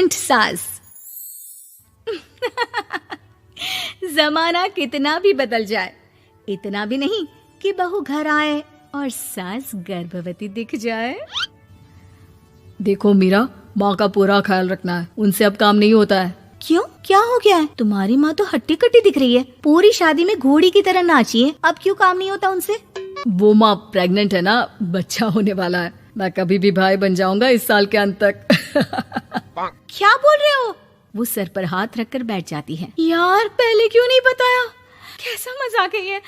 Pregnant सास। जमाना कितना भी बदल जाए, इतना भी नहीं कि बहू घर आए और सास गर्भवती दिख जाए। देखो मीरा, माँ का पूरा ख्याल रखना है, उनसे अब काम नहीं होता है। क्यों, क्या हो गया है? तुम्हारी माँ तो हट्टी कट्टी दिख रही है, पूरी शादी में घोड़ी की तरह नाची है, अब क्यों काम नहीं होता उनसे? वो माँ प्रेग्नेंट है ना, बच्चा होने वाला है। मैं कभी भी भाई बन जाऊंगा इस साल के अंत तक। क्या बोल रहे हो? वो सर पर हाथ रखकर बैठ जाती है। यार पहले क्यों नहीं बताया? कैसा मजाक है ये?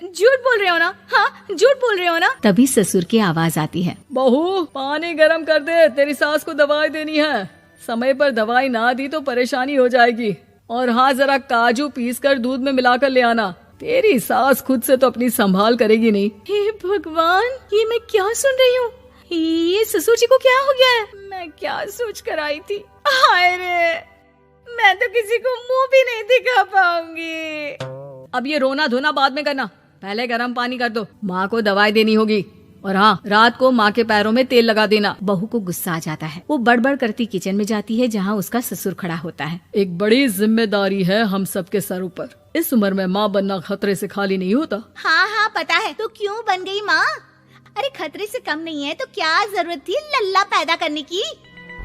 झूठ बोल रहे हो ना? हाँ, झूठ बोल रहे हो ना? तभी ससुर की आवाज आती है। बहू, पानी गरम कर दे, तेरी सास को दवाई देनी है। समय पर दवाई ना दी तो परेशानी हो जाएगी। और हाँ, जरा काजू पीस कर दूध में मिलाकर ले आना। तेरी सास खुद से तो अपनी संभाल करेगी नहीं। हे भगवान, ये मैं क्या सुन रही हूँ? ये ससुर जी को क्या हो गया है? मैं क्या सोच कर आई थी? हाय रे, मैं तो किसी को मुंह भी नहीं दिखा पाऊंगी। अब ये रोना धोना बाद में करना, पहले गर्म पानी कर दो, माँ को दवाई देनी होगी। और हाँ, रात को माँ के पैरों में तेल लगा देना। बहू को गुस्सा आ जाता है, वो बड़बड़ करती किचन में जाती है जहाँ उसका ससुर खड़ा होता है। एक बड़ी जिम्मेदारी है हम सबके सर ऊपर। इस उम्र में माँ बनना खतरे से खाली नहीं होता। हाँ हाँ पता है, तो क्यों बन गई माँ? अरे खतरे से कम नहीं है तो क्या जरूरत थी लल्ला पैदा करने की?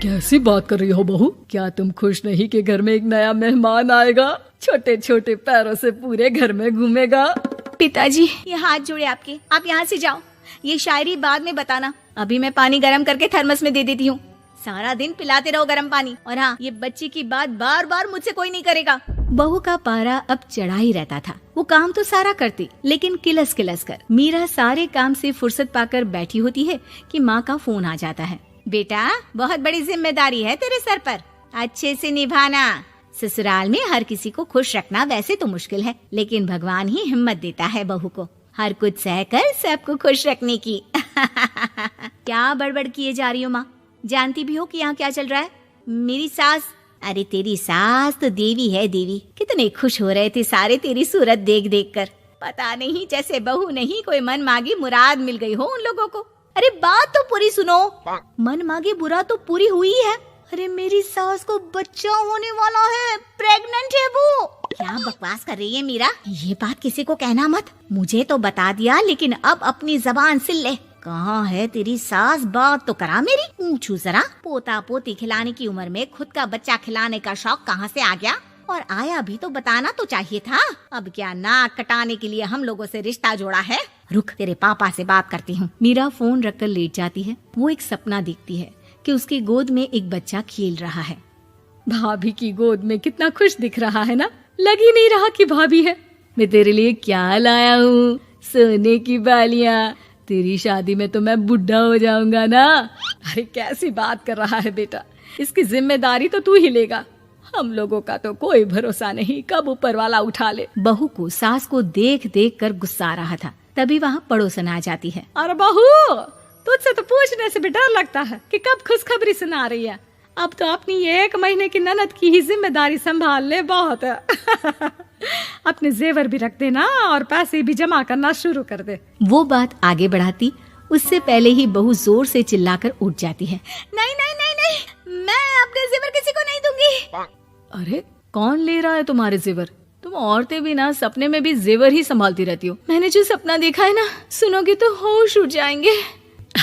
कैसी बात कर रही हो बहू? क्या तुम खुश नहीं कि घर में एक नया मेहमान आएगा, छोटे छोटे पैरों से पूरे घर में घूमेगा? पिताजी, ये हाथ जोड़े आपके, आप यहाँ से जाओ। ये शायरी बाद में बताना, अभी मैं पानी गरम करके थर्मस में दे देती हूँ। सारा दिन पिलाते रहो गरम पानी। और हाँ, ये बच्चे की बात बार बार मुझसे कोई नहीं करेगा। बहू का पारा अब चढ़ा ही रहता था। वो काम तो सारा करती, लेकिन किलस किलस कर। मीरा सारे काम से फुर्सत पाकर बैठी होती है कि माँ का फोन आ जाता है। बेटा, बहुत बड़ी जिम्मेदारी है तेरे सर पर, अच्छे से निभाना। ससुराल में हर किसी को खुश रखना वैसे तो मुश्किल है, लेकिन भगवान ही हिम्मत देता है बहू को हर कुछ सहकर सबको खुश रखने की। क्या बड़बड़ किए जा रही हो माँ? जानती भी हो कि यहाँ क्या चल रहा है? मेरी सास, अरे तेरी सास तो देवी है देवी। कितने खुश हो रहे थे सारे तेरी सूरत देख देख कर। पता नहीं जैसे बहू नहीं कोई मन मांगी मुराद मिल गई हो उन लोगों को। अरे बात तो पूरी सुनो। मन मांगी बुरा तो पूरी हुई है। अरे मेरी सास को बच्चा होने वाला है, प्रेग्नेंट है वो। क्या बकवास कर रही है मीरा? ये बात किसी को कहना मत। मुझे तो बता दिया, लेकिन अब अपनी जबान सिल ले। कहाँ है तेरी सास? बात तो करा मेरी। पूछू जरा, पोता पोती खिलाने की उम्र में खुद का बच्चा खिलाने का शौक कहाँ से आ गया? और आया भी तो बताना तो चाहिए था। अब क्या नाक कटाने के लिए हम लोगों से रिश्ता जोड़ा है? रुक, तेरे पापा से बात करती हूँ। मीरा फोन रखकर लेट जाती है। वो एक सपना देखती है कि उसकी गोद में एक बच्चा खेल रहा है। भाभी की गोद में कितना खुश दिख रहा है ना, लग ही नहीं रहा कि भाभी है। मैं तेरे लिए क्या लाया हूँ, सोने की बालियाँ। तेरी शादी में तो मैं बुढ़ा हो जाऊंगा ना। अरे कैसी बात कर रहा है बेटा, इसकी जिम्मेदारी तो तू ही लेगा। हम लोगों का तो कोई भरोसा नहीं, कब ऊपर वाला उठा ले। बहू को सास को देख देख कर गुस्सा आ रहा था। तभी वहाँ पड़ोसन आ जाती है। अरे बहू, तुझसे तो पूछने से भी डर लगता है कि कब खुशखबरी सुना रही है। अब तो अपनी 1 महीने की ननद की ही जिम्मेदारी संभाल ले, बहुत है। अपने जेवर भी रख देना और पैसे भी जमा करना शुरू कर दे। वो बात आगे बढ़ाती उससे पहले ही बहू जोर से चिल्लाकर उठ जाती है। नहीं नहीं नहीं नहीं, मैं अपने जेवर किसी को नहीं दूंगी। अरे कौन ले रहा है तुम्हारे जेवर? तुम औरतें भी ना सपने में भी जेवर ही संभालती रहती हो। मैंने जो सपना देखा है ना, सुनोगे तो होश उड़ जाएंगे।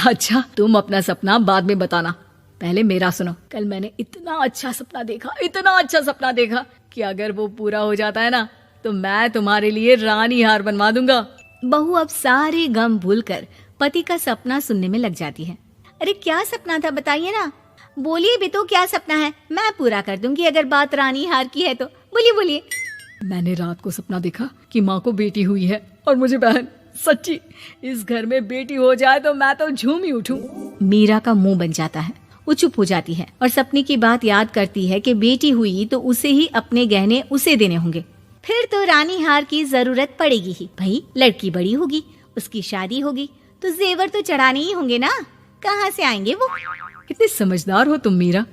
अच्छा, तुम अपना सपना बाद में बताना, पहले मेरा सुनो। कल मैंने इतना अच्छा सपना देखा, इतना अच्छा सपना देखा कि अगर वो पूरा हो जाता है ना तो मैं तुम्हारे लिए रानी हार बनवा दूंगा। बहू अब सारे गम भूलकर पति का सपना सुनने में लग जाती है। अरे क्या सपना था, बताइए ना। बोलिए भी तो, क्या सपना है? मैं पूरा कर दूंगी अगर बात रानी हार की है तो। बोलिए बोलिए। मैंने रात को सपना देखा कि माँ को बेटी हुई है और मुझे बहन। सच्ची, इस घर में बेटी हो जाए तो मैं तो झूम ही उठूं। मीरा का मुंह बन जाता है। वो चुप हो जाती है और सपने की बात याद करती है कि बेटी हुई तो उसे ही अपने गहने उसे देने होंगे। फिर तो रानी हार की जरूरत पड़ेगी ही। भाई लड़की बड़ी होगी, उसकी शादी होगी तो जेवर तो चढ़ाने ही होंगे ना, कहाँ से आएंगे वो? कितने समझदार हो तुम मीरा।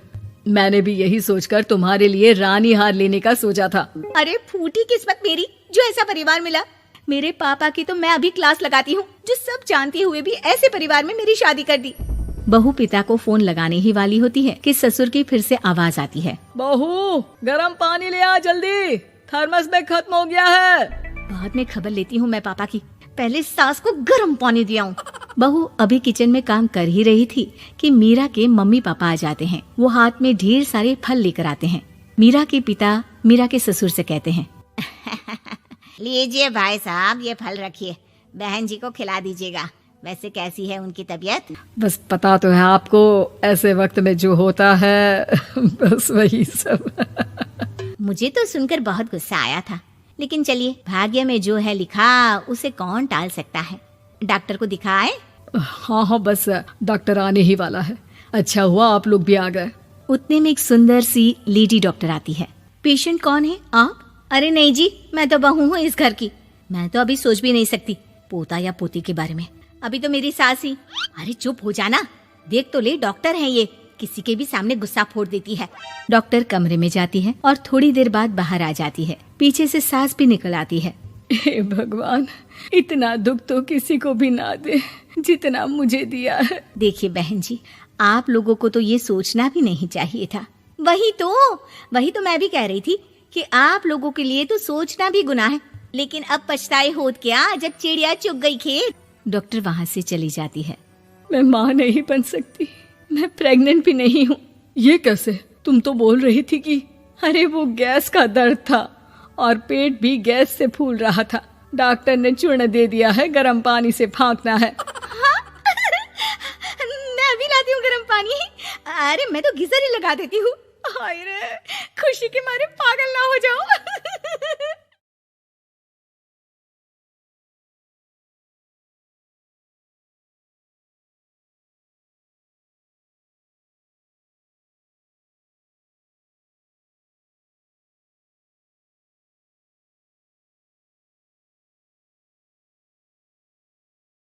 मैंने भी यही सोचकर तुम्हारे लिए रानी हार लेने का सोचा था। अरे फूटी किस्मत मेरी जो ऐसा परिवार मिला। मेरे पापा की तो मैं अभी क्लास लगाती हूँ, जो सब जानते हुए भी ऐसे परिवार में मेरी शादी कर दी। बहू पिता को फोन लगाने ही वाली होती है कि ससुर की फिर से आवाज आती है। बहू गरम पानी ले आ जल्दी, थर्मस में खत्म हो गया है। बाद में खबर लेती हूँ मैं पापा की, पहले सास को गर्म पानी दिया हूँ। बहू अभी किचन में काम कर ही रही थी कि मीरा के मम्मी पापा आ जाते हैं। वो हाथ में ढेर सारे फल लेकर आते हैं। मीरा के पिता मीरा के ससुर से कहते हैं, लीजिए भाई साहब, ये फल रखिए, बहन जी को खिला दीजिएगा। वैसे कैसी है उनकी तबीयत? बस पता तो है आपको, ऐसे वक्त में जो होता है बस वही सब। मुझे तो सुनकर बहुत गुस्सा आया था, लेकिन चलिए, भाग्य में जो है लिखा उसे कौन टाल सकता है। डॉक्टर को दिखाए? हाँ, बस डॉक्टर आने ही वाला है। अच्छा हुआ आप लोग भी आ गए। उतने में एक सुंदर सी लेडी डॉक्टर आती है। पेशेंट कौन है आप? अरे नहीं जी, मैं तो बहू हूँ इस घर की। मैं तो अभी सोच भी नहीं सकती पोता या पोती के बारे में। अभी तो मेरी सास ही। अरे चुप हो जाना, देख तो ले, डॉक्टर है ये, किसी के भी सामने गुस्सा फोड़ देती है। डॉक्टर कमरे में जाती है और थोड़ी देर बाद बाहर आ जाती है। पीछे से सास भी निकल आती है। हे भगवान, इतना दुख तो किसी को भी ना दे जितना मुझे दिया है। देखिए बहन जी, आप लोगों को तो ये सोचना भी नहीं चाहिए था। वही तो मैं भी कह रही थी कि आप लोगों के लिए तो सोचना भी गुनाह है, लेकिन अब पछताए होत क्या जब चिड़िया चुग गई खेत। डॉक्टर वहाँ से चली जाती है। मैं माँ नहीं बन सकती, मैं प्रेग्नेंट भी नहीं हूँ। ये कैसे? तुम तो बोल रही थी कि अरे वो गैस का दर्द था और पेट भी गैस से फूल रहा था। डॉक्टर ने चूर्ण दे दिया है, गर्म पानी से फाँकना है। मैं अभी लाती हूँ गर्म पानी। अरे मैं तो गीजर ही लगा देती हूँ। हाय रे, खुशी के मारे पागल ना हो जाओ।